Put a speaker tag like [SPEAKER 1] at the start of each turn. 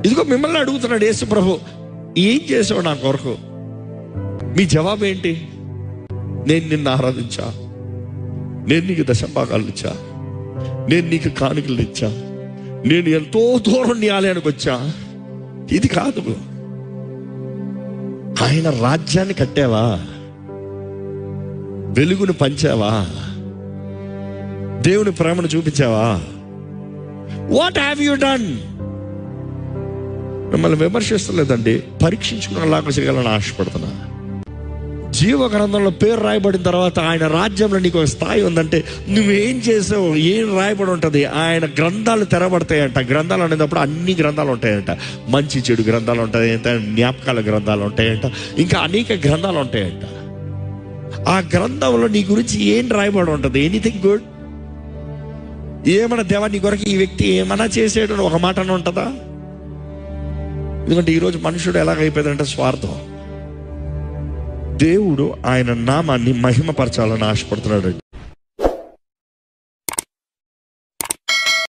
[SPEAKER 1] ఇదిగో మిమ్మల్ని అడుగుతున్నాడు యేసు ప్రభు, ఏం చేసావు నా కొరకు? మీ జవాబు ఏంటి? నేను నిన్ను ఆరాధించా, నేను నీకు దశభాగాలు ఇచ్చా, నేను నీకు కానుకలు ఇచ్చా, నేను ఎంతో దూరం నీ ఆలయానికి వచ్చా. ఇది కాదు. ఆయన రాజ్యాన్ని కట్టావా? వెలుగును పంచావా? దేవుని ప్రేమను చూపించావా? What have you done? మిమ్మల్ని విమర్శిస్తలేదండి, పరీక్షించుకునేలాగా చేయగలని ఆశపడుతున్నా. జీవ గ్రంథంలో పేరు రాయబడిన తర్వాత ఆయన రాజ్యంలో నీకు ఒక స్థాయి ఉందంటే నువ్వేం చేసావు, ఏం రాయబడి ఉంటుంది? ఆయన గ్రంథాలు తెరబడతాయంట. గ్రంథాలు అనేటప్పుడు అన్ని గ్రంథాలు ఉంటాయంట. మంచి చెడు గ్రంథాలు ఉంటాయంట, జ్ఞాపకాల గ్రంథాలు ఉంటాయంట, ఇంకా అనేక గ్రంథాలు ఉంటాయంట. ఆ గ్రంథంలో నీ గురించి ఏం రాయబడి ఉంటుంది? Anything good? ఏమన్నా దేవా నీ కొరకు ఈ వ్యక్తి ఏమన్నా చేసాడు ఒక మాట అని ఉంటుందా? ఎందుకంటే ఈరోజు మనుషుడు ఎలాగైపోయాడంటే స్వార్థం. దేవుడు ఆయన నామాన్ని మహిమపరచాలని ఆశపడుతున్నాడు.